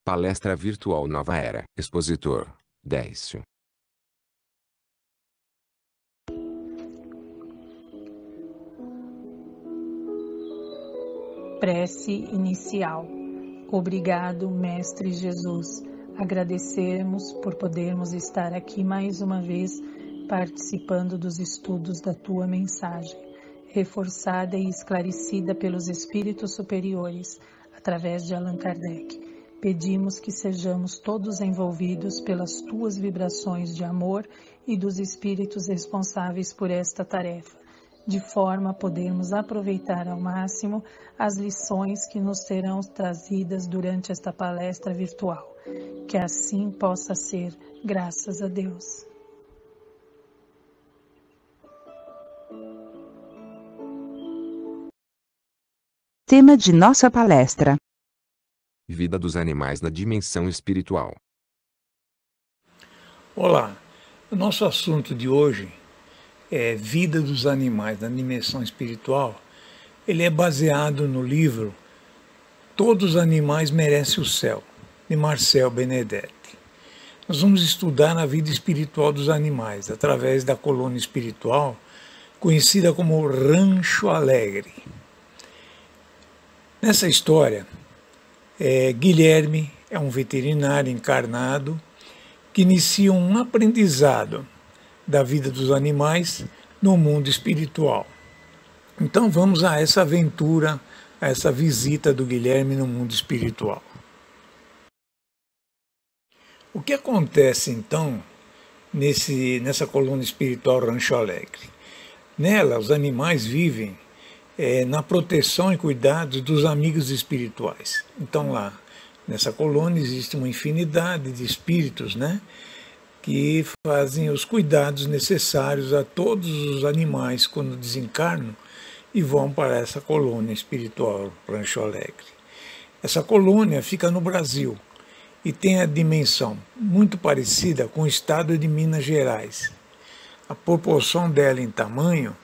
Palestra virtual Nova Era. Expositor, Décio. Prece inicial. Obrigado, Mestre Jesus. Agradecemos por podermos estar aqui mais uma vez participando dos estudos da Tua mensagem, reforçada e esclarecida pelos Espíritos Superiores, através de Allan Kardec. Pedimos que sejamos todos envolvidos pelas Tuas vibrações de amor e dos Espíritos responsáveis por esta tarefa, de forma a podermos aproveitar ao máximo as lições que nos serão trazidas durante esta palestra virtual. Que assim possa ser, graças a Deus. Tema de nossa palestra: Vida dos animais na dimensão espiritual. Olá, o nosso assunto de hoje é Vida dos animais na dimensão espiritual. Ele é baseado no livro Todos os Animais Merecem o Céu, de Marcel Benedetti. Nós vamos estudar a vida espiritual dos animais através da colônia espiritual conhecida como Rancho Alegre. Nessa história, Guilherme é um veterinário encarnado que inicia um aprendizado da vida dos animais no mundo espiritual. Então vamos a essa aventura, a essa visita do Guilherme no mundo espiritual. O que acontece então nessa colônia espiritual Rancho Alegre? Nela os animais vivem na proteção e cuidados dos amigos espirituais. Então lá, nessa colônia existe uma infinidade de espíritos, que fazem os cuidados necessários a todos os animais quando desencarnam e vão para essa colônia espiritual Rancho Alegre. Essa colônia fica no Brasil e tem a dimensão muito parecida com o estado de Minas Gerais. A proporção dela em tamanho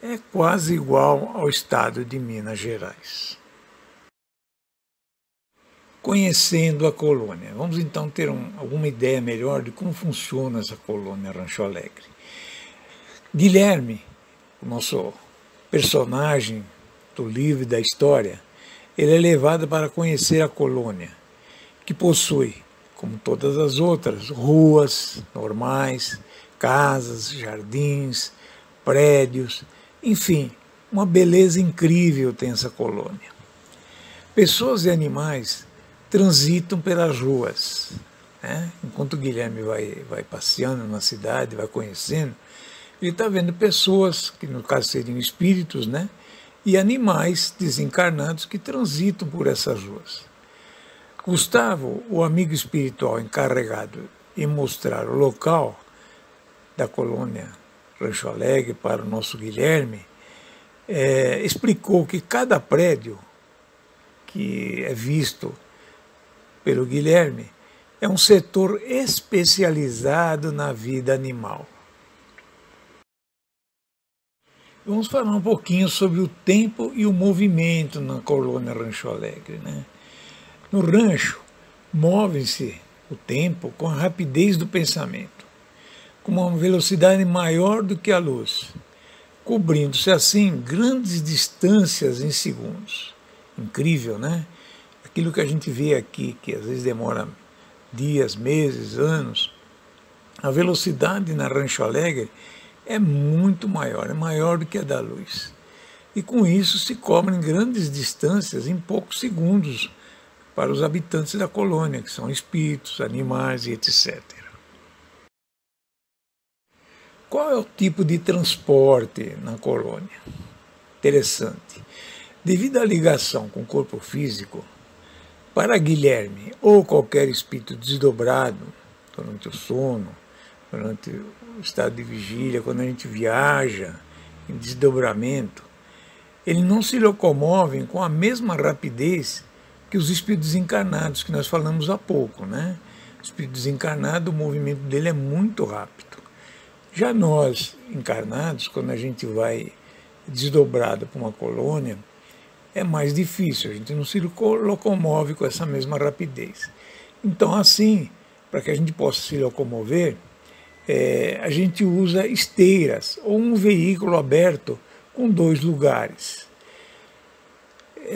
é quase igual ao estado de Minas Gerais. Conhecendo a colônia, vamos então ter alguma ideia melhor de como funciona essa colônia Rancho Alegre. Guilherme, o nosso personagem do livro e da história, ele é levado para conhecer a colônia, que possui, como todas as outras, ruas normais, casas, jardins, prédios, enfim, uma beleza incrível tem essa colônia. Pessoas e animais transitam pelas ruas, Enquanto o Guilherme vai passeando na cidade, vai conhecendo, ele está vendo pessoas, que no caso seriam espíritos, e animais desencarnados que transitam por essas ruas. Gustavo, o amigo espiritual encarregado em mostrar o local da colônia Rancho Alegre para o nosso Guilherme, explicou que cada prédio que é visto pelo Guilherme é um setor especializado na vida animal. Vamos falar um pouquinho sobre o tempo e o movimento na colônia Rancho Alegre. No rancho, move-se o tempo com a rapidez do pensamento, com uma velocidade maior do que a luz, cobrindo-se assim grandes distâncias em segundos. Incrível, Aquilo que a gente vê aqui, que às vezes demora dias, meses, anos, a velocidade na Rancho Alegre é muito maior, é maior do que a da luz. E com isso se cobrem grandes distâncias em poucos segundos para os habitantes da colônia, que são espíritos, animais e etc. Qual é o tipo de transporte na colônia? Interessante. Devido à ligação com o corpo físico, para Guilherme ou qualquer espírito desdobrado durante o sono, durante o estado de vigília, quando a gente viaja em desdobramento, ele não se locomovem com a mesma rapidez que os espíritos encarnados, que nós falamos há pouco. O espírito desencarnado, o movimento dele é muito rápido. Já nós, encarnados, quando a gente vai desdobrado para uma colônia, é mais difícil, a gente não se locomove com essa mesma rapidez. Então, assim, para que a gente possa se locomover, a gente usa esteiras ou um veículo aberto com 2 lugares.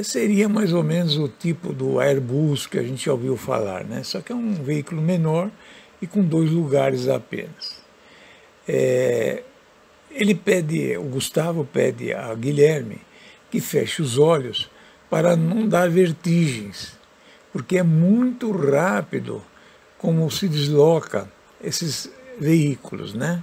Seria mais ou menos o tipo do Airbus que a gente já ouviu falar, né? Só que é um veículo menor e com 2 lugares apenas. O Gustavo pede a Guilherme que feche os olhos para não dar vertigens, porque é muito rápido como se desloca esses veículos, né?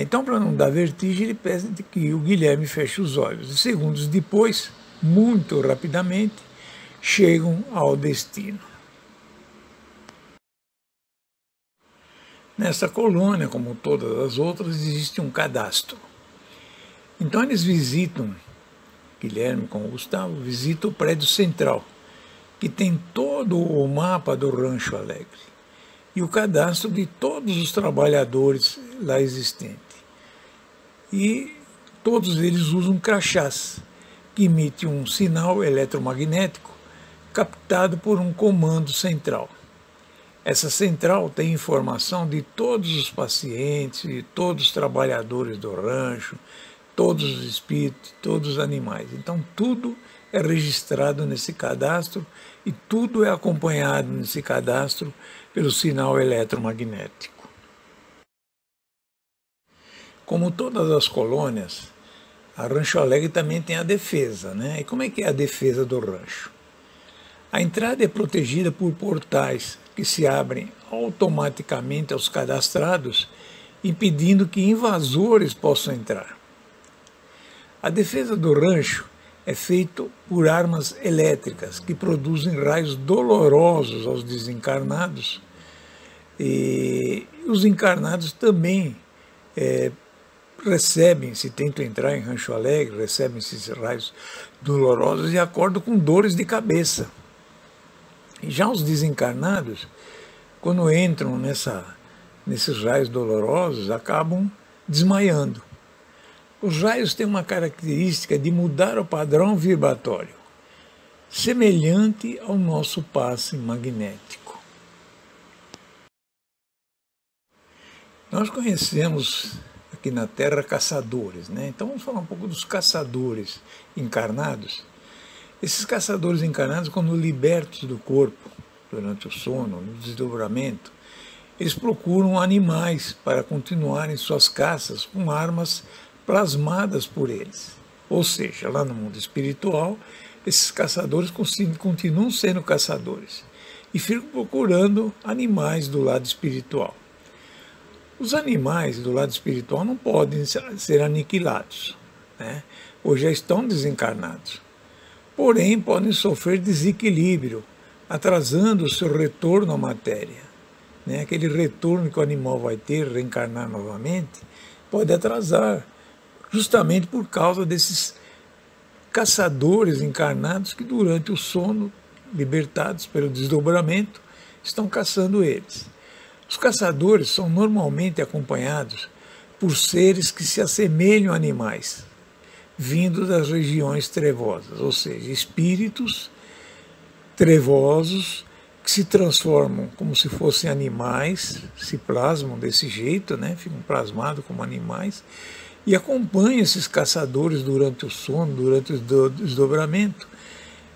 Então, para não dar vertigem, ele pede que o Guilherme feche os olhos. E segundos depois, muito rapidamente, chegam ao destino. Nessa colônia, como todas as outras, existe um cadastro. Então eles visitam, Guilherme com o Gustavo, visitam o prédio central, que tem todo o mapa do Rancho Alegre e o cadastro de todos os trabalhadores lá existentes. E todos eles usam crachás, que emite um sinal eletromagnético captado por um comando central. Essa central tem informação de todos os pacientes, de todos os trabalhadores do rancho, todos os espíritos, todos os animais. Então tudo é registrado nesse cadastro e tudo é acompanhado nesse cadastro pelo sinal eletromagnético. Como todas as colônias, a Rancho Alegre também tem a defesa, né? E como é que é a defesa do rancho? A entrada é protegida por portais que se abrem automaticamente aos cadastrados, impedindo que invasores possam entrar. A defesa do rancho é feita por armas elétricas que produzem raios dolorosos aos desencarnados, e os encarnados também recebem, se tentam entrar em Rancho Alegre, recebem esses raios dolorosos e acordam com dores de cabeça. E já os desencarnados, quando entram nesses raios dolorosos, acabam desmaiando. Os raios têm uma característica de mudar o padrão vibratório, semelhante ao nosso passe magnético. Nós conhecemos aqui na Terra caçadores, né? Então vamos falar um pouco dos caçadores encarnados. Esses caçadores encarnados, quando libertos do corpo durante o sono, no desdobramento, eles procuram animais para continuarem suas caças com armas plasmadas por eles. Ou seja, lá no mundo espiritual, esses caçadores continuam sendo caçadores e ficam procurando animais do lado espiritual. Os animais do lado espiritual não podem ser aniquilados, né? Ou já estão desencarnados. Porém, podem sofrer desequilíbrio, atrasando o seu retorno à matéria. Né? Aquele retorno que o animal vai ter, reencarnar novamente, pode atrasar, justamente por causa desses caçadores encarnados que durante o sono, libertados pelo desdobramento, estão caçando eles. Os caçadores são normalmente acompanhados por seres que se assemelham a animais, vindo das regiões trevosas, ou seja, espíritos trevosos que se transformam como se fossem animais, se plasmam desse jeito, né? Ficam plasmados como animais, e acompanham esses caçadores durante o sono, durante o desdobramento,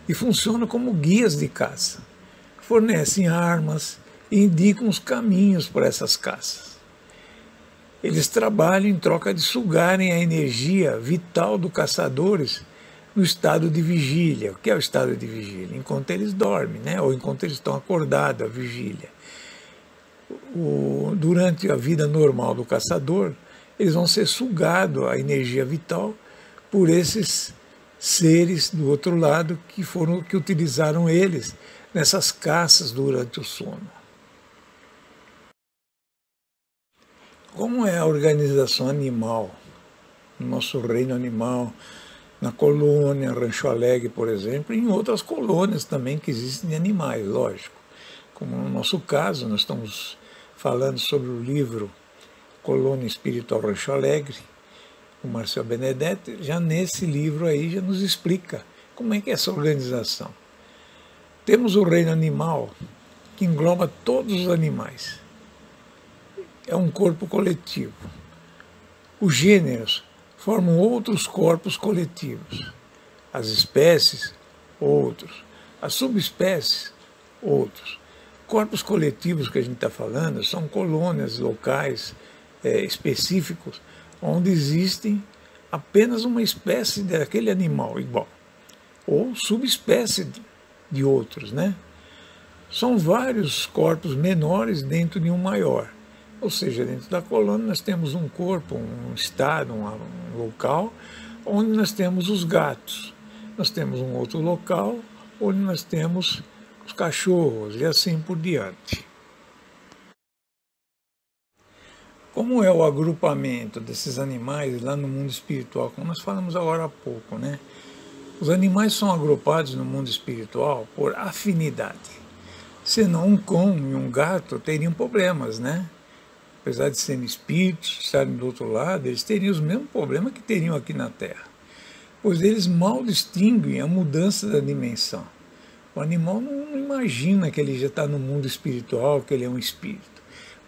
e funcionam como guias de caça. Fornecem armas e indicam os caminhos para essas caças. Eles trabalham em troca de sugarem a energia vital dos caçadores no estado de vigília. O que é o estado de vigília? Enquanto eles dormem, né? Ou enquanto eles estão acordados, a vigília. Durante a vida normal do caçador, eles vão ser sugados a energia vital por esses seres do outro lado que utilizaram eles nessas caças durante o sono. Como é a organização animal, no nosso reino animal, na colônia Rancho Alegre, por exemplo, e em outras colônias também que existem de animais, lógico. Como no nosso caso, nós estamos falando sobre o livro Colônia Espiritual Rancho Alegre, o Marcel Benedetti, já nesse livro aí já nos explica como é que é essa organização. Temos o reino animal que engloba todos os animais. É um corpo coletivo. Os gêneros formam outros corpos coletivos. As espécies, outros. As subespécies, outros. Corpos coletivos que a gente está falando são colônias locais específicos, onde existem apenas uma espécie daquele animal igual, ou subespécie de outros, né? São vários corpos menores dentro de um maior. Ou seja, dentro da colônia nós temos um corpo, um estado, um local, onde nós temos os gatos. Nós temos um outro local, onde nós temos os cachorros e assim por diante. Como é o agrupamento desses animais lá no mundo espiritual, como nós falamos agora há pouco, né? Os animais são agrupados no mundo espiritual por afinidade. Senão um cão e um gato teriam problemas, né? Apesar de serem espíritos, estarem do outro lado, eles teriam os mesmos problemas que teriam aqui na Terra. Pois eles mal distinguem a mudança da dimensão. O animal não imagina que ele já está no mundo espiritual, que ele é um espírito.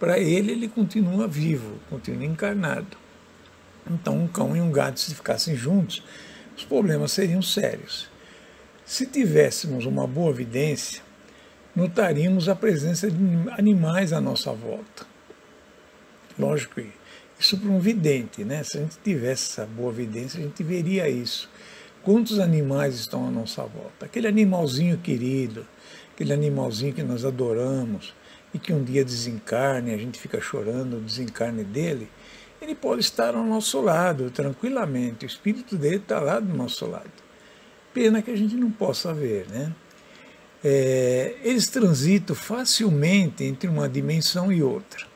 Para ele continua vivo, continua encarnado. Então um cão e um gato, se ficassem juntos, os problemas seriam sérios. Se tivéssemos uma boa vidência, notaríamos a presença de animais à nossa volta. Lógico que isso para um vidente, né? Se a gente tivesse essa boa vidência, a gente veria isso. Quantos animais estão à nossa volta? Aquele animalzinho querido, aquele animalzinho que nós adoramos e que um dia desencarne, a gente fica chorando o desencarne dele, ele pode estar ao nosso lado tranquilamente, o espírito dele está lá do nosso lado. Pena que a gente não possa ver, né? Eles transitam facilmente entre uma dimensão e outra.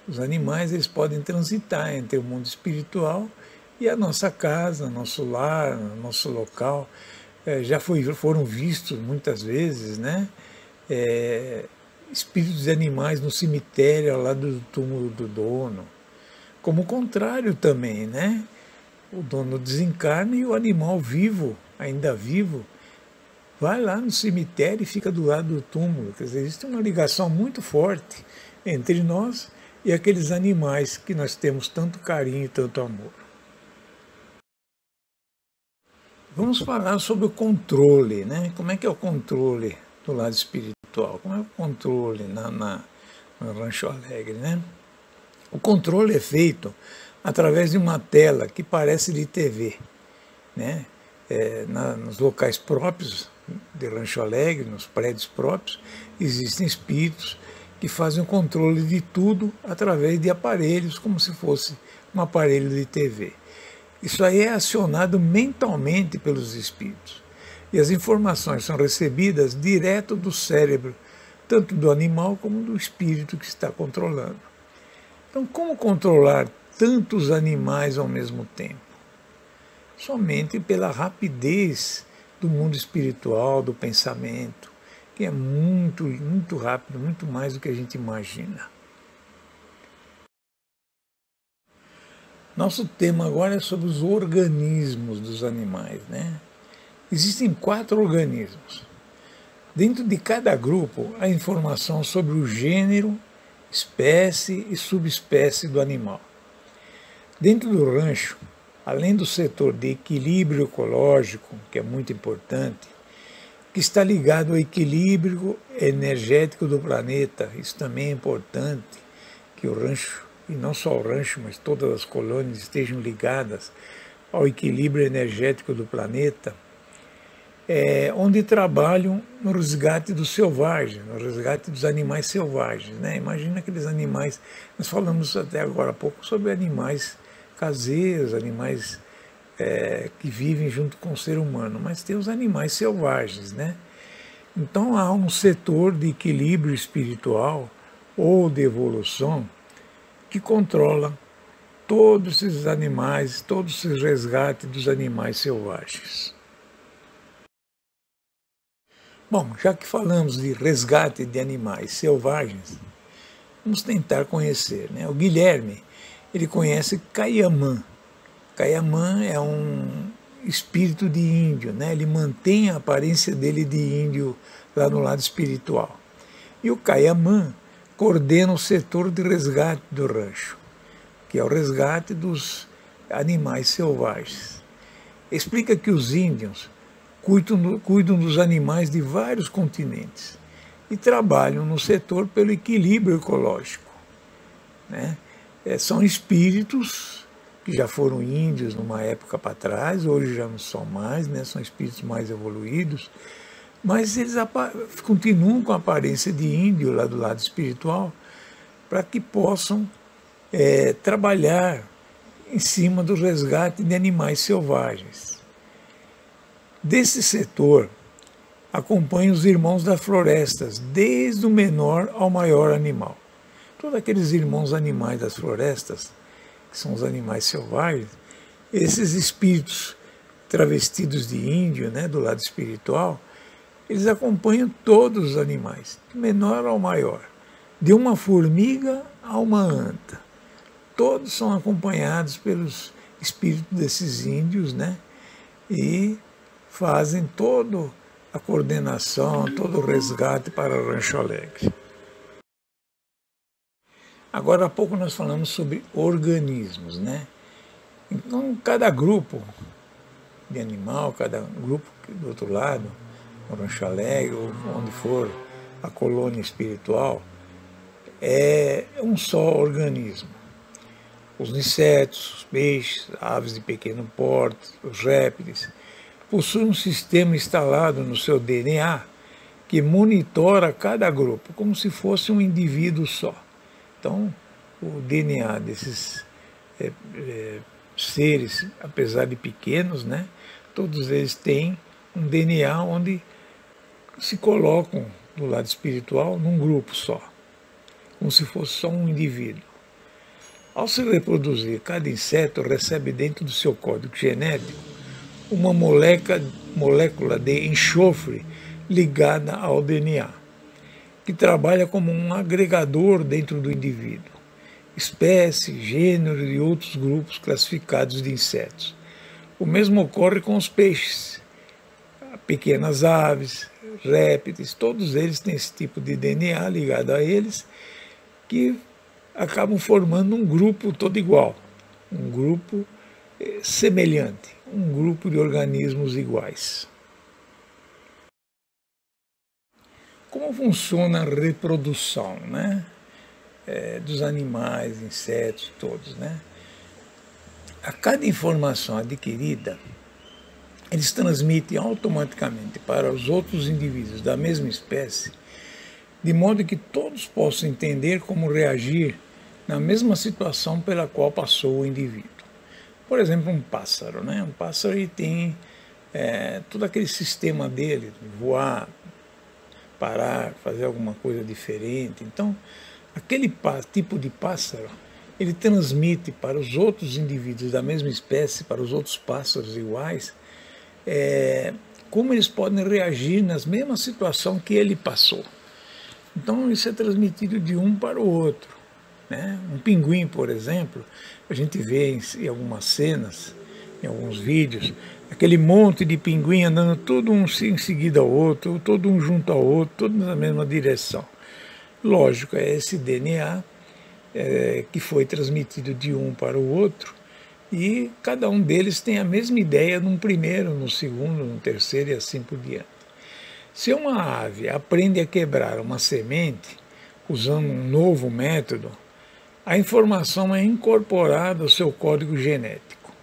Os animais eles podem transitar entre o mundo espiritual e a nossa casa, nosso lar, nosso local. Já foram vistos muitas vezes, né? Espíritos de animais no cemitério ao lado do túmulo do dono. Como o contrário também, né? O dono desencarna e o animal vivo, ainda vivo, vai lá no cemitério e fica do lado do túmulo. Quer dizer, existe uma ligação muito forte entre nós e aqueles animais que nós temos tanto carinho e tanto amor. Vamos falar sobre o controle, né? Como é que é o controle do lado espiritual? Como é o controle no Rancho Alegre, né? O controle é feito através de uma tela que parece de TV, né? Nos locais próprios de Rancho Alegre, nos prédios próprios, existem espíritos que fazem o controle de tudo através de aparelhos, como se fosse um aparelho de TV. Isso aí é acionado mentalmente pelos espíritos. E as informações são recebidas direto do cérebro, tanto do animal como do espírito que está controlando. Então, como controlar tantos animais ao mesmo tempo? Somente pela rapidez do mundo espiritual, do pensamento, que é muito, muito rápido, muito mais do que a gente imagina. Nosso tema agora é sobre os organismos dos animais, né? Existem 4 organismos. Dentro de cada grupo, há informação sobre o gênero, espécie e subespécie do animal. Dentro do rancho, além do setor de equilíbrio ecológico, que é muito importante, que está ligado ao equilíbrio energético do planeta, isso também é importante, que o rancho, e não só o rancho, mas todas as colônias estejam ligadas ao equilíbrio energético do planeta, onde trabalham no resgate do selvagem, no resgate dos animais selvagens, né? Imagina aqueles animais, nós falamos até agora há pouco sobre animais caseiros, animais que vivem junto com o ser humano, mas tem os animais selvagens, né? Então há um setor de equilíbrio espiritual ou de evolução que controla todos esses animais, todos esses resgates dos animais selvagens. Bom, já que falamos de resgate de animais selvagens, vamos tentar conhecer, né? O Guilherme, ele conhece Caiamã. Caiamã é um espírito de índio, né? Ele mantém a aparência dele de índio lá no lado espiritual. E o Caiamã coordena o setor de resgate do rancho, que é o resgate dos animais selvagens. Explica que os índios cuidam dos animais de vários continentes e trabalham no setor pelo equilíbrio ecológico, né? São espíritos que já foram índios numa época para trás, hoje já não são mais, né? São espíritos mais evoluídos, mas eles continuam com a aparência de índio lá do lado espiritual, para que possam trabalhar em cima do resgate de animais selvagens. Desse setor, acompanha os irmãos das florestas, desde o menor ao maior animal. Todos aqueles irmãos animais das florestas, que são os animais selvagens, esses espíritos travestidos de índio, né, do lado espiritual, eles acompanham todos os animais, do menor ao maior, de uma formiga a uma anta. Todos são acompanhados pelos espíritos desses índios, né, e fazem toda a coordenação, todo o resgate para Rancho Alegre. Agora há pouco nós falamos sobre organismos, né? Então, cada grupo de animal, cada grupo do outro lado, no Rancho Alegre, ou onde for a colônia espiritual, é um só organismo. Os insetos, os peixes, aves de pequeno porte, os répteis, possuem um sistema instalado no seu DNA que monitora cada grupo, como se fosse um indivíduo só. Então, o DNA desses seres, apesar de pequenos, né, todos eles têm um DNA onde se colocam do lado espiritual num grupo só, como se fosse só um indivíduo. Ao se reproduzir, cada inseto recebe dentro do seu código genético uma molécula de enxofre ligada ao DNA, que trabalha como um agregador dentro do indivíduo, espécie, gênero e outros grupos classificados de insetos. O mesmo ocorre com os peixes, pequenas aves, répteis, todos eles têm esse tipo de DNA ligado a eles, que acabam formando um grupo todo igual, um grupo semelhante, um grupo de organismos iguais. Como funciona a reprodução, né? Dos animais, insetos, todos, né? A cada informação adquirida, eles transmitem automaticamente para os outros indivíduos da mesma espécie, de modo que todos possam entender como reagir na mesma situação pela qual passou o indivíduo. Por exemplo, um pássaro, né? Um pássaro ele tem todo aquele sistema dele, voar, parar, fazer alguma coisa diferente. Então, aquele tipo de pássaro, ele transmite para os outros indivíduos da mesma espécie, para os outros pássaros iguais, como eles podem reagir nas mesmas situações que ele passou. Então, isso é transmitido de um para o outro, né? Um pinguim, por exemplo, a gente vê em algumas cenas, em alguns vídeos, aquele monte de pinguim andando todo um em seguida ao outro, todo um junto ao outro, todos na mesma direção. Lógico, é esse DNA que foi transmitido de um para o outro, e cada um deles tem a mesma ideia num primeiro, no segundo, no terceiro e assim por diante. Se uma ave aprende a quebrar uma semente usando um novo método, a informação é incorporada ao seu código genético.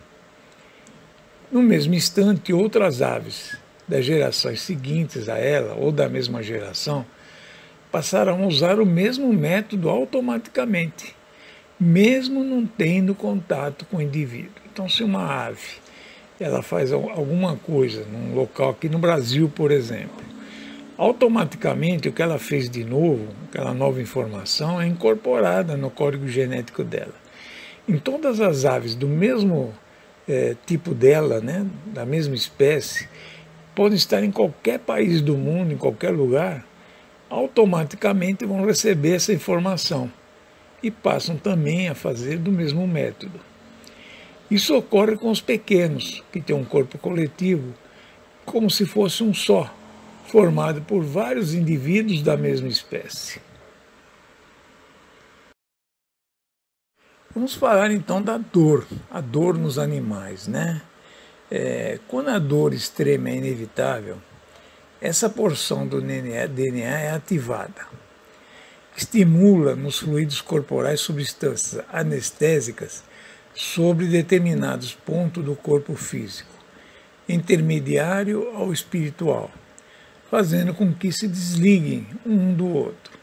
No mesmo instante, outras aves das gerações seguintes a ela, ou da mesma geração, passarão a usar o mesmo método automaticamente, mesmo não tendo contato com o indivíduo. Então, se uma ave ela faz alguma coisa num local, aqui no Brasil, por exemplo, automaticamente o que ela fez de novo, aquela nova informação, é incorporada no código genético dela. Em todas as aves do mesmo tipo dela, né, da mesma espécie, podem estar em qualquer país do mundo, em qualquer lugar, automaticamente vão receber essa informação e passam também a fazer do mesmo método. Isso ocorre com os pequenos, que têm um corpo coletivo, como se fosse um só, formado por vários indivíduos da mesma espécie. Vamos falar então da dor, a dor nos animais, né? Quando a dor extrema é inevitável, essa porção do DNA é ativada. Estimula nos fluidos corporais substâncias anestésicas sobre determinados pontos do corpo físico, intermediário ao espiritual, fazendo com que se desliguem um do outro.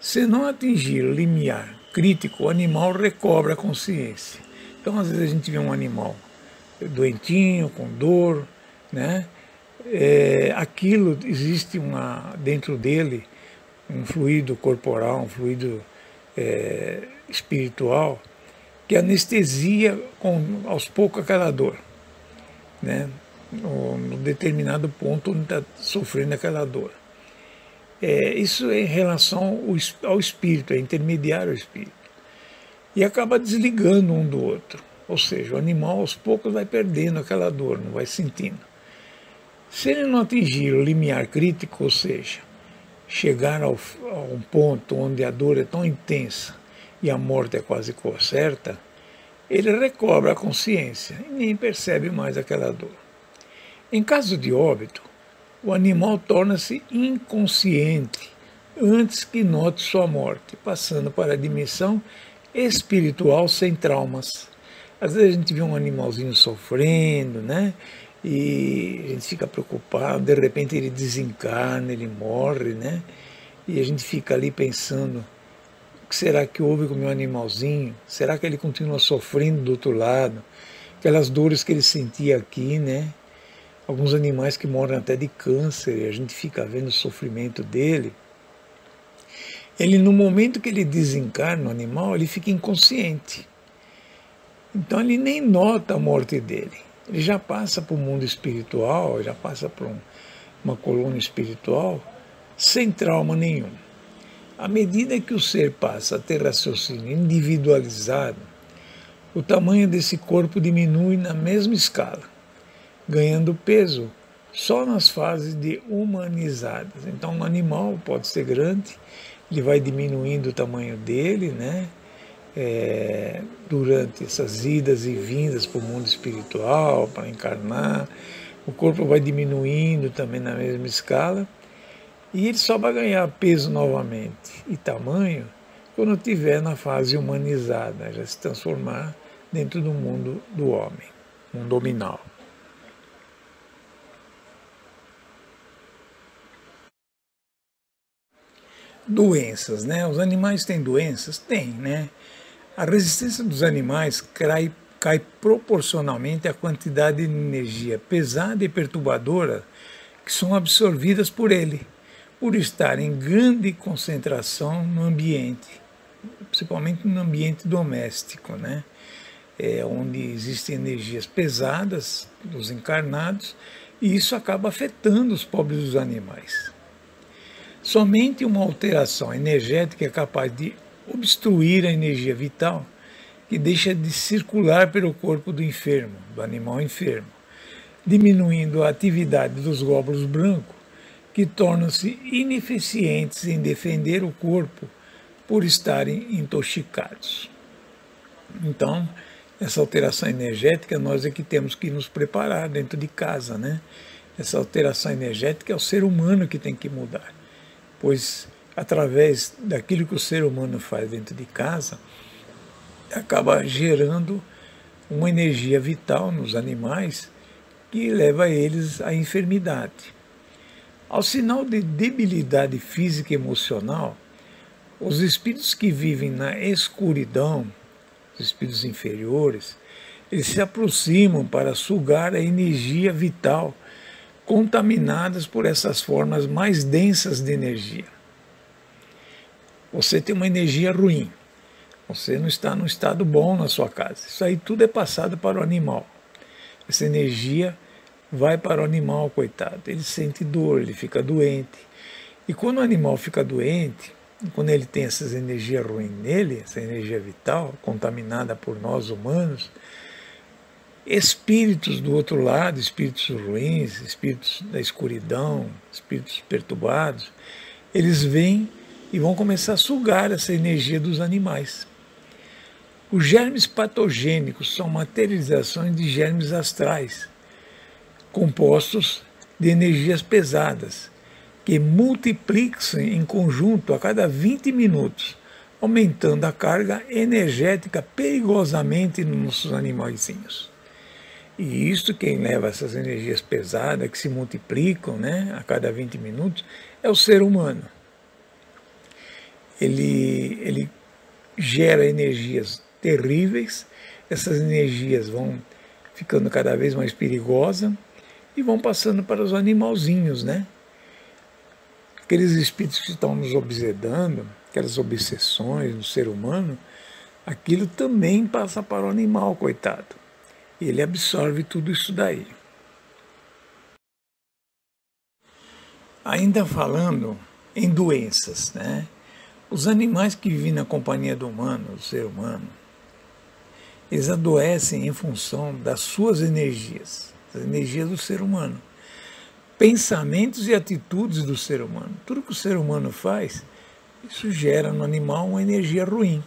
Se não atingir o limiar crítico, o animal recobra a consciência. Então, às vezes a gente vê um animal doentinho, com dor, né? Aquilo existe dentro dele um fluido corporal, um fluido espiritual que anestesia aos poucos aquela dor, né? No determinado ponto onde está sofrendo aquela dor. Isso é em relação ao espírito, é intermediário ao espírito. E acaba desligando um do outro. Ou seja, o animal aos poucos vai perdendo aquela dor, não vai sentindo. Se ele não atingir o limiar crítico, ou seja, chegar a um ponto onde a dor é tão intensa e a morte é quase certa, ele recobra a consciência e nem percebe mais aquela dor. Em caso de óbito, o animal torna-se inconsciente antes que note sua morte, passando para a dimensão espiritual sem traumas. Às vezes a gente vê um animalzinho sofrendo, né? E a gente fica preocupado, de repente ele desencarna, ele morre, né? E a gente fica ali pensando, o que será que houve com o meu animalzinho? Será que ele continua sofrendo do outro lado? Aquelas dores que ele sentia aqui, né? Alguns animais que morrem até de câncer, e a gente fica vendo o sofrimento dele. Ele, no momento que ele desencarna o animal, ele fica inconsciente. Então ele nem nota a morte dele. Ele já passa para o mundo espiritual, já passa para uma colônia espiritual, sem trauma nenhum. À medida que o ser passa a ter raciocínio individualizado, o tamanho desse corpo diminui na mesma escala, ganhando peso só nas fases de humanizadas. Então, um animal pode ser grande, ele vai diminuindo o tamanho dele, né? Durante essas idas e vindas para o mundo espiritual, para encarnar, o corpo vai diminuindo também na mesma escala, e ele só vai ganhar peso novamente e tamanho quando estiver na fase humanizada, já se transformar dentro do mundo do homem, mundo nominal. Doenças, né? Os animais têm doenças? Tem, né? A resistência dos animais cai proporcionalmente à quantidade de energia pesada e perturbadora que são absorvidas por ele, por estar em grande concentração no ambiente, principalmente no ambiente doméstico, né? Onde existem energias pesadas dos encarnados, e isso acaba afetando os pobres animais. Somente uma alteração energética é capaz de obstruir a energia vital que deixa de circular pelo corpo do enfermo, do animal enfermo, diminuindo a atividade dos glóbulos brancos, que tornam-se ineficientes em defender o corpo por estarem intoxicados. Então, essa alteração energética nós é que temos que nos preparar dentro de casa, né? Essa alteração energética é o ser humano que tem que mudar, pois através daquilo que o ser humano faz dentro de casa, acaba gerando uma energia vital nos animais que leva eles à enfermidade. Ao sinal de debilidade física e emocional, os espíritos que vivem na escuridão, os espíritos inferiores, eles se aproximam para sugar a energia vital contaminadas por essas formas mais densas de energia. Você tem uma energia ruim, você não está num estado bom na sua casa. Isso aí tudo é passado para o animal. Essa energia vai para o animal, coitado. Ele sente dor, ele fica doente. E quando o animal fica doente, quando ele tem essas energias ruins nele, essa energia vital, contaminada por nós humanos, espíritos do outro lado, espíritos ruins, espíritos da escuridão, espíritos perturbados, eles vêm e vão começar a sugar essa energia dos animais. Os germes patogênicos são materializações de germes astrais, compostos de energias pesadas, que multiplicam em conjunto a cada 20 minutos, aumentando a carga energética perigosamente nos nossos animaizinhos. E isto, quem leva essas energias pesadas que se multiplicam, né, a cada 20 minutos, é o ser humano. Ele gera energias terríveis, essas energias vão ficando cada vez mais perigosas e vão passando para os animalzinhos, né? Aqueles espíritos que estão nos obsedando, aquelas obsessões no ser humano, aquilo também passa para o animal, coitado. E ele absorve tudo isso daí. Ainda falando em doenças, né? Os animais que vivem na companhia do humano, do ser humano, eles adoecem em função das suas energias, das energias do ser humano. Pensamentos e atitudes do ser humano. Tudo que o ser humano faz, isso gera no animal uma energia ruim.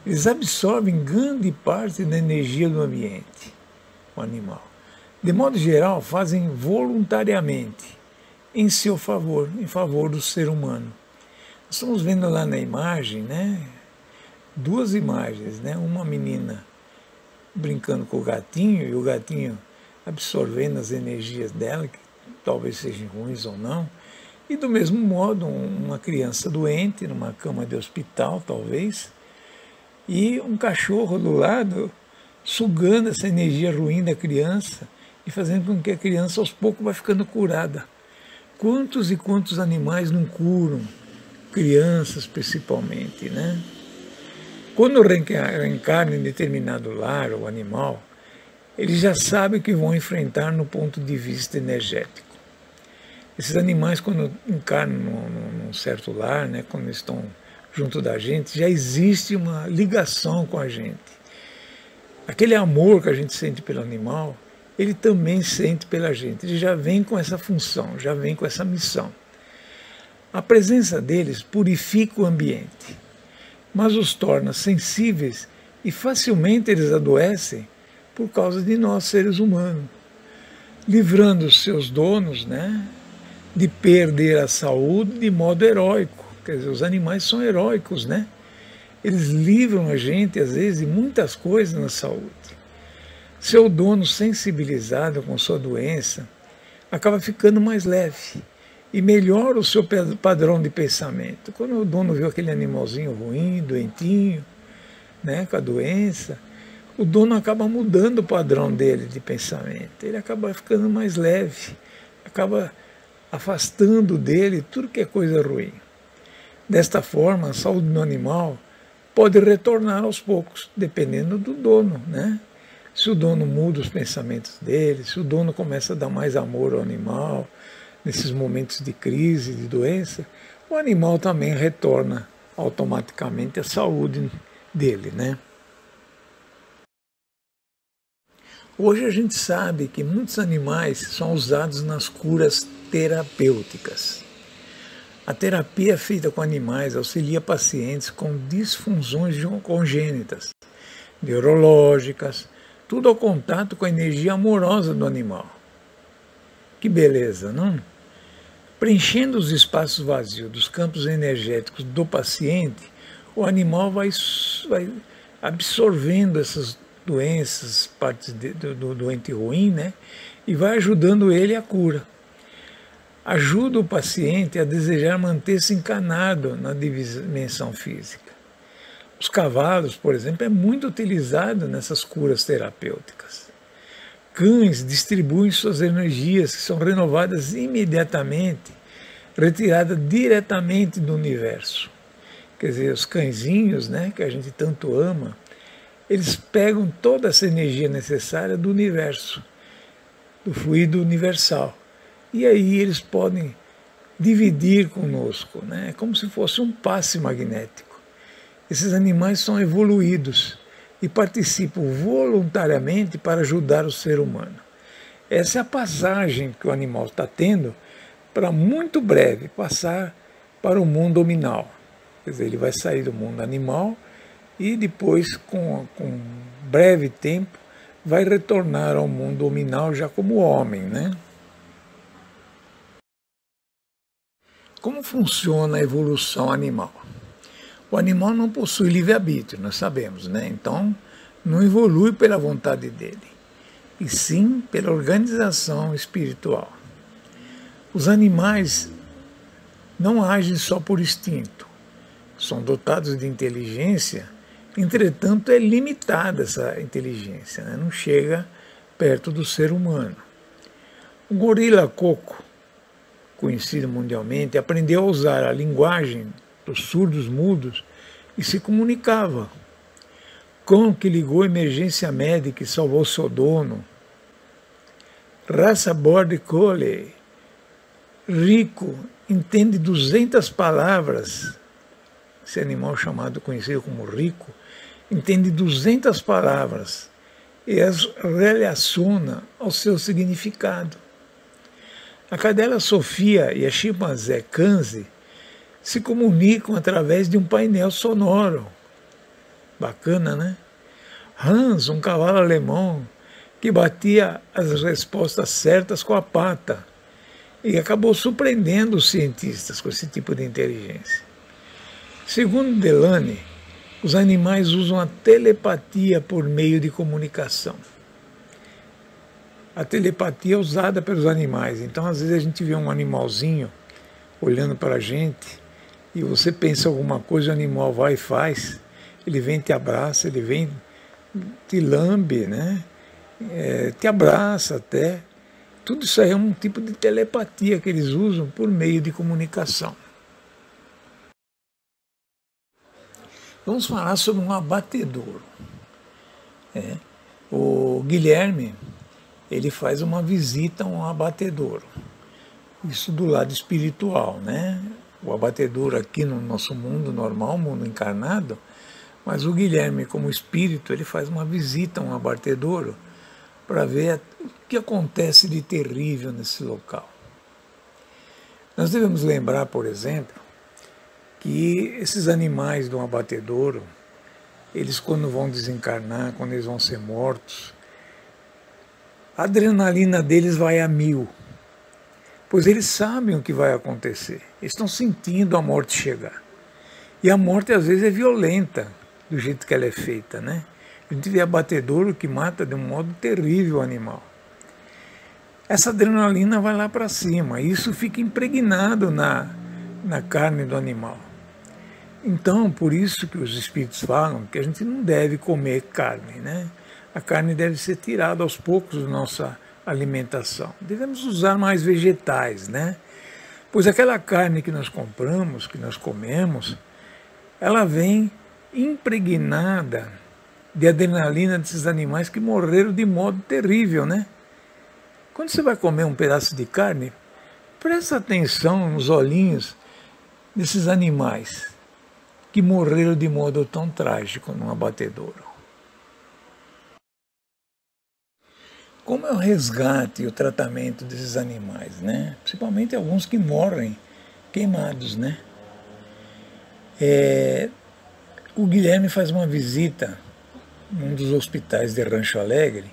Eles absorvem grande parte da energia do ambiente, o animal. De modo geral, fazem voluntariamente, em seu favor, em favor do ser humano. Estamos vendo lá na imagem, né, duas imagens, né, uma menina brincando com o gatinho e o gatinho absorvendo as energias dela, que talvez sejam ruins ou não, e do mesmo modo uma criança doente numa cama de hospital, talvez, e um cachorro do lado sugando essa energia ruim da criança e fazendo com que a criança aos poucos vá ficando curada. Quantos e quantos animais não curam? Crianças principalmente, né? Quando reencarna em determinado lar ou animal, eles já sabem o que vão enfrentar no ponto de vista energético. Esses animais, quando encarnam num certo lar, né, quando estão junto da gente, já existe uma ligação com a gente. Aquele amor que a gente sente pelo animal, ele também sente pela gente. Ele já vem com essa função, já vem com essa missão. A presença deles purifica o ambiente, mas os torna sensíveis e facilmente eles adoecem por causa de nós, seres humanos, livrando os seus donos, né, de perder a saúde de modo heróico. Quer dizer, os animais são heróicos, né? Eles livram a gente, às vezes, de muitas coisas na saúde. Seu dono, sensibilizado com sua doença, acaba ficando mais leve e melhora o seu padrão de pensamento. Quando o dono viu aquele animalzinho ruim, doentinho, né, com a doença, o dono acaba mudando o padrão dele de pensamento. Ele acaba ficando mais leve, acaba afastando dele tudo que é coisa ruim. Desta forma, a saúde do animal pode retornar aos poucos, dependendo do dono, né? Se o dono muda os pensamentos dele, se o dono começa a dar mais amor ao animal, nesses momentos de crise, de doença, o animal também retorna automaticamente à saúde dele, né? Hoje a gente sabe que muitos animais são usados nas curas terapêuticas. A terapia feita com animais auxilia pacientes com disfunções congênitas, neurológicas, tudo ao contato com a energia amorosa do animal. Que beleza, não? Preenchendo os espaços vazios dos campos energéticos do paciente, o animal vai absorvendo essas doenças, partes do doente ruim, né? E vai ajudando ele à cura. Ajuda o paciente a desejar manter-se encarnado na dimensão física. Os cavalos, por exemplo, é muito utilizado nessas curas terapêuticas. Cães distribuem suas energias, que são renovadas imediatamente, retiradas diretamente do universo. Quer dizer, os cãezinhos, né, que a gente tanto ama, eles pegam toda essa energia necessária do universo, do fluido universal. E aí eles podem dividir conosco, né? É como se fosse um passe magnético. Esses animais são evoluídos, e participam voluntariamente para ajudar o ser humano. Essa é a passagem que o animal está tendo para muito breve passar para o mundo hominal. Quer dizer, ele vai sair do mundo animal e depois, com breve tempo, vai retornar ao mundo hominal já como homem, né? Como funciona a evolução animal? O animal não possui livre-arbítrio, nós sabemos, né? Então, não evolui pela vontade dele, e sim pela organização espiritual. Os animais não agem só por instinto, são dotados de inteligência, entretanto é limitada essa inteligência, né? Não chega perto do ser humano. O gorila Coco, conhecido mundialmente, aprendeu a usar a linguagem dos surdos mudos e se comunicava. Cão que ligou a emergência médica e salvou seu dono. Raça Border Collie, rico, entende 200 palavras. Esse animal chamado, conhecido como rico, entende 200 palavras e as relaciona ao seu significado. A cadela Sofia e a chimpanzé Kanzi se comunicam através de um painel sonoro. Bacana, né? Hans, um cavalo alemão que batia as respostas certas com a pata e acabou surpreendendo os cientistas com esse tipo de inteligência. Segundo Delany, os animais usam a telepatia por meio de comunicação. A telepatia é usada pelos animais, então às vezes a gente vê um animalzinho olhando para a gente e você pensa alguma coisa, o animal vai e faz, ele vem e te abraça, ele vem te lambe, né? Te abraça até. Tudo isso aí é um tipo de telepatia que eles usam por meio de comunicação. Vamos falar sobre um abatedouro. O Guilherme, ele faz uma visita a um abatedouro. Isso do lado espiritual, né? O abatedouro aqui no nosso mundo normal, mundo encarnado, mas o Guilherme, como espírito, ele faz uma visita a um abatedouro para ver o que acontece de terrível nesse local. Nós devemos lembrar, por exemplo, que esses animais do abatedouro, eles quando vão desencarnar, quando eles vão ser mortos, a adrenalina deles vai a 1000, pois eles sabem o que vai acontecer, eles estão sentindo a morte chegar. E a morte às vezes é violenta, do jeito que ela é feita, né? A gente vê abatedouro que mata de um modo terrível o animal. Essa adrenalina vai lá para cima, e isso fica impregnado na carne do animal. Então, por isso que os espíritos falam que a gente não deve comer carne, né? A carne deve ser tirada aos poucos da nossa alimentação. Devemos usar mais vegetais, né? Pois aquela carne que nós compramos, que nós comemos, ela vem impregnada de adrenalina desses animais que morreram de modo terrível, né? Quando você vai comer um pedaço de carne, presta atenção nos olhinhos desses animais que morreram de modo tão trágico num abatedouro. Como é o resgate e o tratamento desses animais, né? Principalmente alguns que morrem queimados, né? O Guilherme faz uma visita num dos hospitais de Rancho Alegre,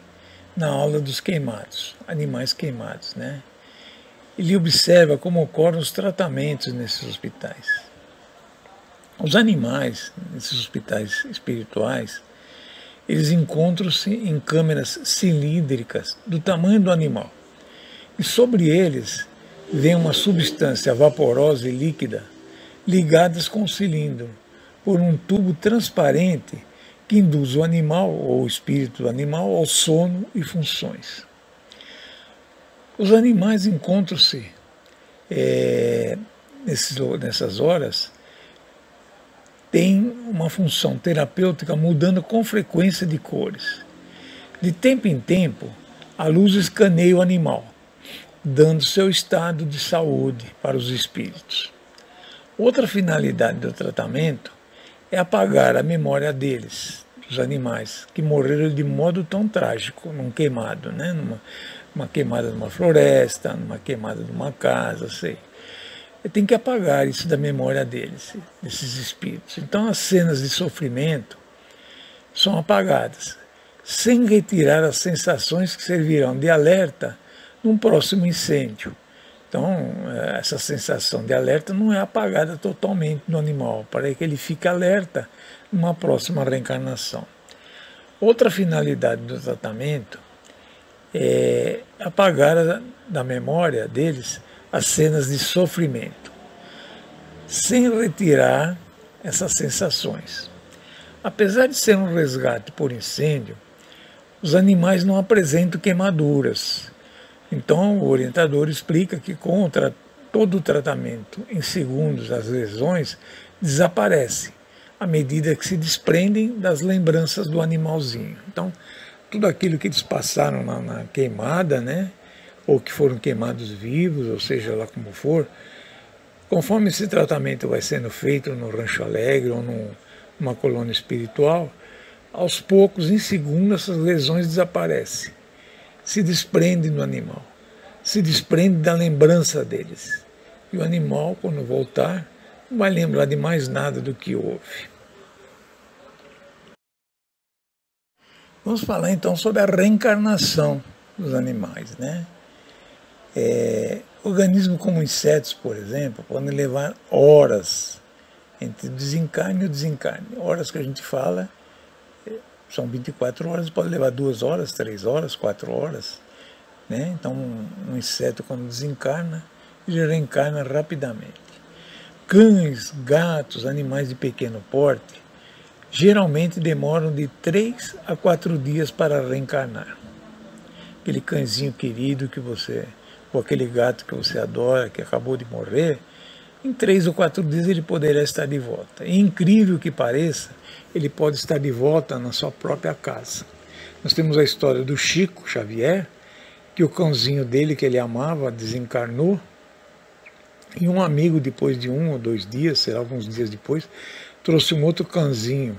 na aula dos queimados, animais queimados, né? Ele observa como ocorrem os tratamentos nesses hospitais. Os animais, nesses hospitais espirituais, eles encontram-se em câmeras cilíndricas do tamanho do animal. E sobre eles vem uma substância vaporosa e líquida ligadas com o cilindro por um tubo transparente que induz o animal ou o espírito do animal ao sono e funções. Os animais encontram-se nessas horas, tem uma função terapêutica mudando com frequência de cores. De tempo em tempo, a luz escaneia o animal, dando seu estado de saúde para os espíritos. Outra finalidade do tratamento é apagar a memória deles, dos animais que morreram de modo tão trágico, num queimado, né? Numa queimada numa floresta, numa queimada de uma casa, sei. Tem que apagar isso da memória deles, desses espíritos. Então as cenas de sofrimento são apagadas, sem retirar as sensações que servirão de alerta num próximo incêndio. Então, essa sensação de alerta não é apagada totalmente no animal, para que ele fique alerta numa próxima reencarnação. Outra finalidade do tratamento é apagar da memória deles as cenas de sofrimento, sem retirar essas sensações. Apesar de ser um resgate por incêndio, os animais não apresentam queimaduras. Então, o orientador explica que com todo o tratamento, em segundos, as lesões desaparecem, à medida que se desprendem das lembranças do animalzinho. Então, tudo aquilo que eles passaram na queimada, né, ou que foram queimados vivos, ou seja lá como for, conforme esse tratamento vai sendo feito no Rancho Alegre ou numa colônia espiritual, aos poucos, em segundos, essas lesões desaparecem, se desprendem do animal, se desprendem da lembrança deles. E o animal, quando voltar, não vai lembrar de mais nada do que houve. Vamos falar então sobre a reencarnação dos animais, né? Organismos como insetos, por exemplo, podem levar horas entre o desencarne e o desencarne. Horas que a gente fala são 24 horas, pode levar 2 horas, 3 horas, 4 horas. Né? Então, um inseto, quando desencarna, ele reencarna rapidamente. Cães, gatos, animais de pequeno porte, geralmente demoram de 3 a 4 dias para reencarnar. Aquele cãezinho querido que você, ou aquele gato que você adora, que acabou de morrer, em 3 ou 4 dias ele poderá estar de volta. E incrível que pareça, ele pode estar de volta na sua própria casa. Nós temos a história do Chico Xavier, que o cãozinho dele, que ele amava, desencarnou, e um amigo, depois de 1 ou 2 dias, será alguns dias depois, trouxe um outro cãozinho,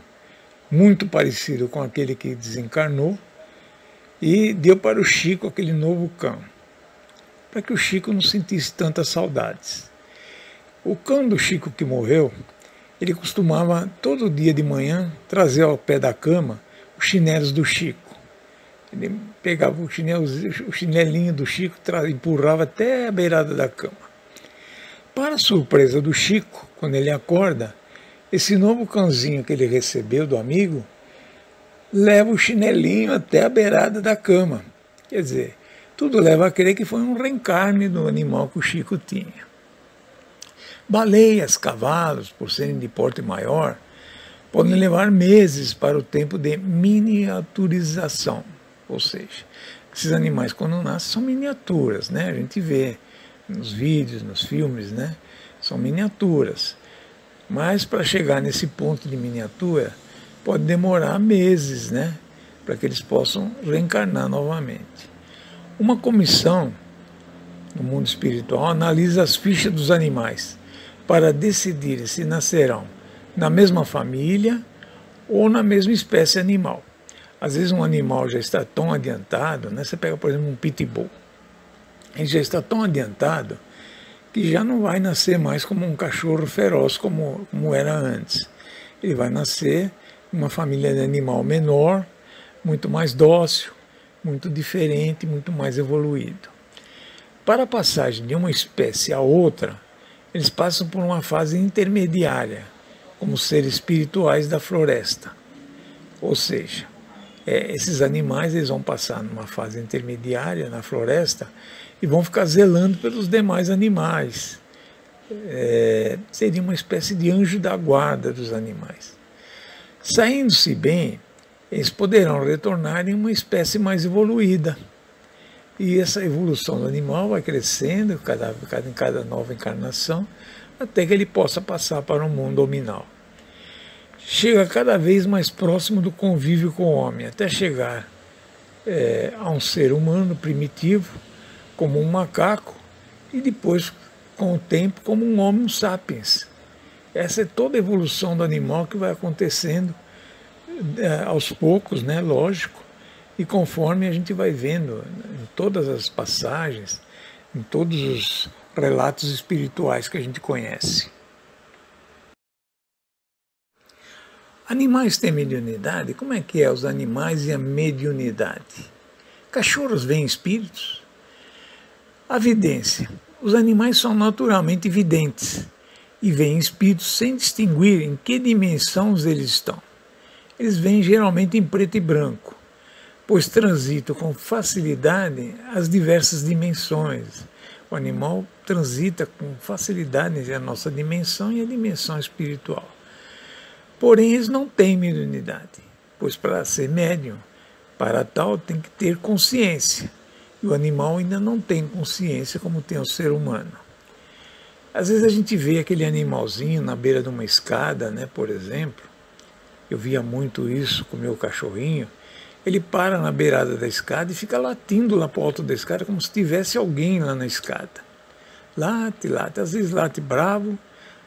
muito parecido com aquele que desencarnou, e deu para o Chico aquele novo cão, para que o Chico não sentisse tantas saudades. O cão do Chico que morreu, ele costumava todo dia de manhã trazer ao pé da cama os chinelos do Chico. Ele pegava o chinelinho do Chico, empurrava até a beirada da cama. Para a surpresa do Chico, quando ele acorda, esse novo cãozinho que ele recebeu do amigo leva o chinelinho até a beirada da cama. Quer dizer, tudo leva a crer que foi um reencarne do animal que o Chico tinha. Baleias, cavalos, por serem de porte maior, podem levar meses para o tempo de miniaturização. Ou seja, esses animais quando nascem são miniaturas, né? A gente vê nos vídeos, nos filmes, né? São miniaturas. Mas para chegar nesse ponto de miniatura, pode demorar meses, né? Para que eles possam reencarnar novamente. Uma comissão no mundo espiritual analisa as fichas dos animais para decidir se nascerão na mesma família ou na mesma espécie animal. Às vezes um animal já está tão adiantado, né? Você pega, por exemplo, um pitbull. Ele já está tão adiantado que já não vai nascer mais como um cachorro feroz como era antes. Ele vai nascer em uma família de animal menor, muito mais dócil, muito diferente, muito mais evoluído. Para a passagem de uma espécie a outra, eles passam por uma fase intermediária, como seres espirituais da floresta. Ou seja, esses animais eles vão passar numa fase intermediária na floresta e vão ficar zelando pelos demais animais. Seria uma espécie de anjo da guarda dos animais. Saindo-se bem, eles poderão retornar em uma espécie mais evoluída. E essa evolução do animal vai crescendo em cada nova encarnação, até que ele possa passar para um mundo hominal. Chega cada vez mais próximo do convívio com o homem, até chegar a um ser humano primitivo, como um macaco, e depois, com o tempo, como um Homo sapiens. Essa é toda a evolução do animal que vai acontecendo aos poucos, né, lógico, e conforme a gente vai vendo em todas as passagens, em todos os relatos espirituais que a gente conhece. Animais têm mediunidade? Como é que é os animais e a mediunidade? Cachorros veem espíritos? A vidência. Os animais são naturalmente videntes e veem espíritos sem distinguir em que dimensão eles estão. Eles veem geralmente em preto e branco, pois transitam com facilidade as diversas dimensões. O animal transita com facilidade entre a nossa dimensão e a dimensão espiritual. Porém, eles não têm mediunidade, pois para ser médium, para tal, tem que ter consciência. E o animal ainda não tem consciência como tem o ser humano. Às vezes a gente vê aquele animalzinho na beira de uma escada, né, por exemplo. Eu via muito isso com o meu cachorrinho. Ele para na beirada da escada e fica latindo lá para o alto da escada como se tivesse alguém lá na escada. Late, late. Às vezes late bravo,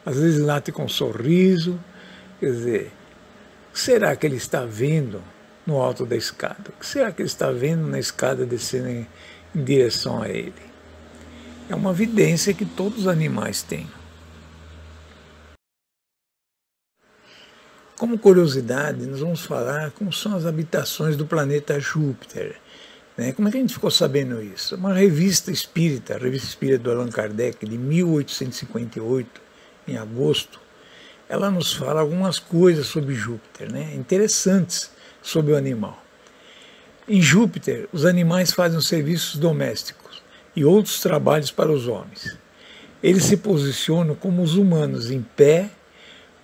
às vezes late com um sorriso. Quer dizer, o que será que ele está vendo no alto da escada? O que será que ele está vendo na escada descendo em direção a ele? É uma evidência que todos os animais têm. Como curiosidade, nós vamos falar como são as habitações do planeta Júpiter. Como é que a gente ficou sabendo isso? Uma revista espírita, a Revista Espírita do Allan Kardec, de 1858, em agosto, ela nos fala algumas coisas sobre Júpiter, interessantes sobre o animal. Em Júpiter, os animais fazem os serviços domésticos e outros trabalhos para os homens. Eles se posicionam como os humanos, em pé,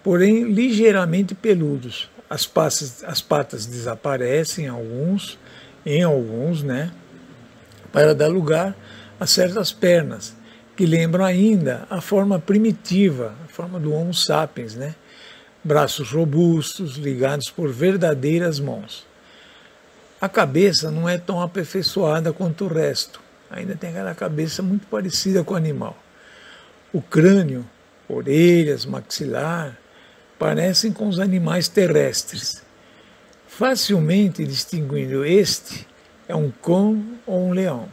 porém ligeiramente peludos. As patas desaparecem em alguns, para dar lugar a certas pernas, que lembram ainda a forma primitiva, a forma do Homo sapiens, Braços robustos, ligados por verdadeiras mãos. A cabeça não é tão aperfeiçoada quanto o resto, ainda tem aquela cabeça muito parecida com o animal. O crânio, orelhas, maxilar, parecem com os animais terrestres. Facilmente distinguindo este é um cão ou um leão.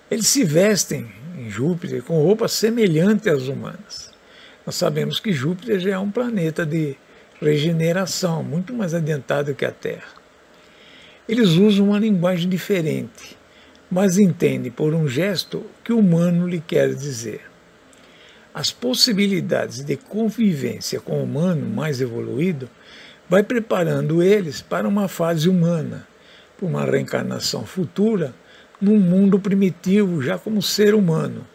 Eles se vestem em Júpiter com roupas semelhantes às humanas. Nós sabemos que Júpiter já é um planeta de regeneração, muito mais adiantado que a Terra. Eles usam uma linguagem diferente, mas entendem por um gesto o que o humano lhe quer dizer. As possibilidades de convivência com o humano mais evoluído vai preparando eles para uma fase humana, para uma reencarnação futura, num mundo primitivo, já como ser humano.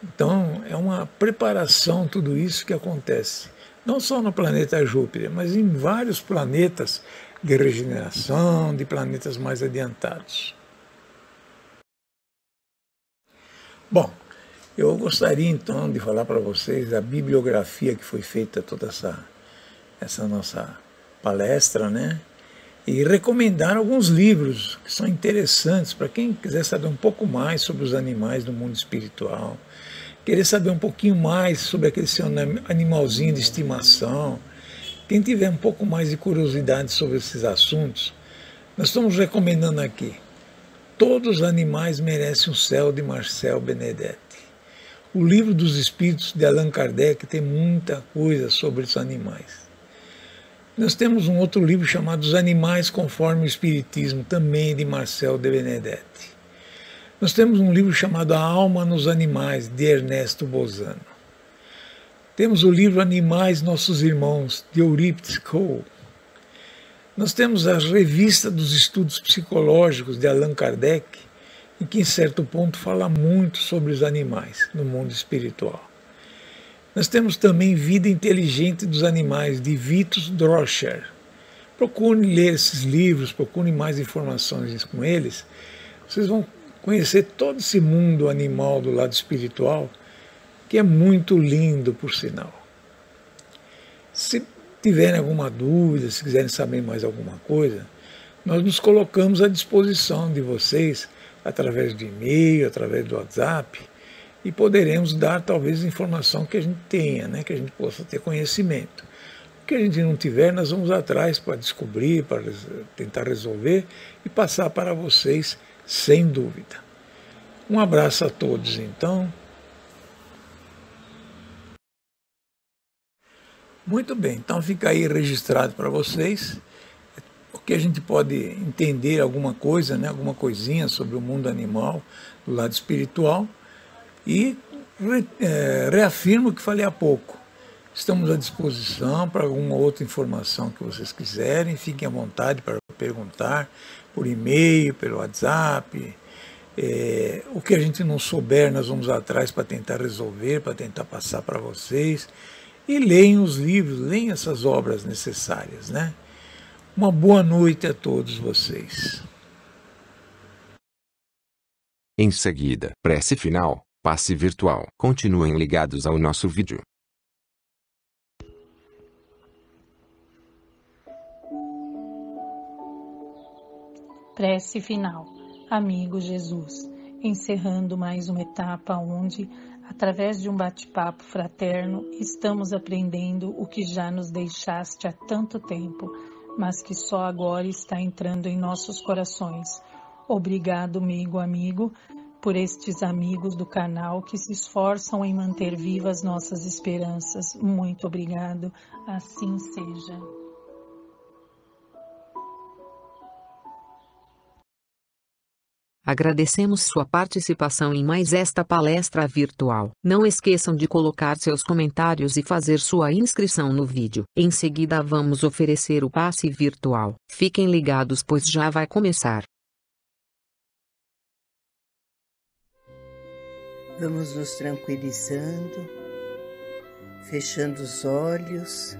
Então, é uma preparação tudo isso que acontece, não só no planeta Júpiter, mas em vários planetas de regeneração, de planetas mais adiantados. Bom, eu gostaria então de falar para vocês a bibliografia que foi feita toda essa nossa palestra, e recomendar alguns livros que são interessantes para quem quiser saber um pouco mais sobre os animais do mundo espiritual, querer saber um pouquinho mais sobre aquele seu animalzinho de estimação, quem tiver um pouco mais de curiosidade sobre esses assuntos, nós estamos recomendando aqui Todos os Animais Merecem o Céu, de Marcel Benedetti. O Livro dos Espíritos, de Allan Kardec, tem muita coisa sobre os animais. Nós temos um outro livro chamado Os Animais Conforme o Espiritismo, também de Marcel de Benedetti. Nós temos um livro chamado A Alma nos Animais, de Ernesto Bozano. Temos o livro Animais Nossos Irmãos, de Eurípides Cole. Nós temos a Revista dos Estudos Psicológicos, de Allan Kardec, em que, em certo ponto, fala muito sobre os animais no mundo espiritual. Nós temos também Vida Inteligente dos Animais, de Vitus Droscher. Procure ler esses livros, procure mais informações com eles. Vocês vão conhecer todo esse mundo animal do lado espiritual, que é muito lindo, por sinal. Se tiverem alguma dúvida, se quiserem saber mais alguma coisa, nós nos colocamos à disposição de vocês, através do e-mail, através do WhatsApp, e poderemos dar talvez informação que a gente tenha, que a gente possa ter conhecimento. que a gente não tiver, nós vamos atrás para descobrir, para tentar resolver e passar para vocês sem dúvida. Um abraço a todos, então. Muito bem, então fica aí registrado para vocês, porque a gente pode entender alguma coisa, né, alguma coisinha sobre o mundo animal, do lado espiritual, e reafirmo o que falei há pouco. Estamos à disposição para alguma outra informação que vocês quiserem. Fiquem à vontade para perguntar por e-mail, pelo WhatsApp. O que a gente não souber, nós vamos atrás para tentar resolver, para tentar passar para vocês. E leiam os livros, leiam essas obras necessárias, né? Uma boa noite a todos vocês. Em seguida, prece final, passe virtual. Continuem ligados ao nosso vídeo. Prece final. Amigo Jesus, encerrando mais uma etapa onde, através de um bate-papo fraterno, estamos aprendendo o que já nos deixaste há tanto tempo, mas que só agora está entrando em nossos corações. Obrigado, amigo, por estes amigos do canal que se esforçam em manter vivas nossas esperanças. Muito obrigado. Assim seja. Agradecemos sua participação em mais esta palestra virtual. Não esqueçam de colocar seus comentários e fazer sua inscrição no vídeo. Em seguida vamos oferecer o passe virtual. Fiquem ligados, pois já vai começar. Vamos nos tranquilizando, fechando os olhos,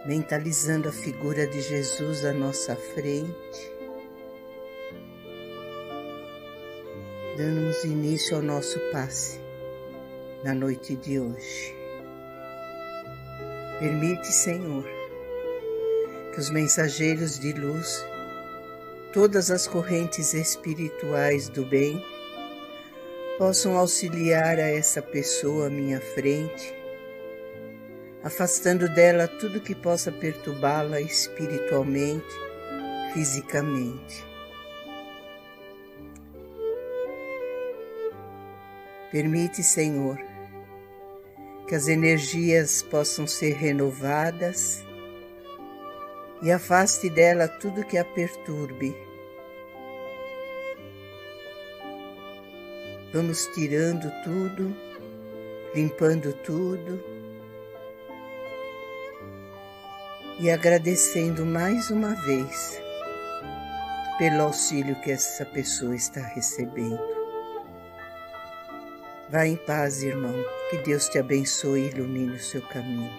mentalizando a figura de Jesus à nossa frente. Damos início ao nosso passe na noite de hoje. Permite, Senhor, que os mensageiros de luz, todas as correntes espirituais do bem, possam auxiliar a essa pessoa à minha frente, afastando dela tudo que possa perturbá-la espiritualmente, fisicamente. Permite, Senhor, que as energias possam ser renovadas e afaste dela tudo que a perturbe. Vamos tirando tudo, limpando tudo e agradecendo mais uma vez pelo auxílio que essa pessoa está recebendo. Vá em paz, irmão. Que Deus te abençoe e ilumine o seu caminho.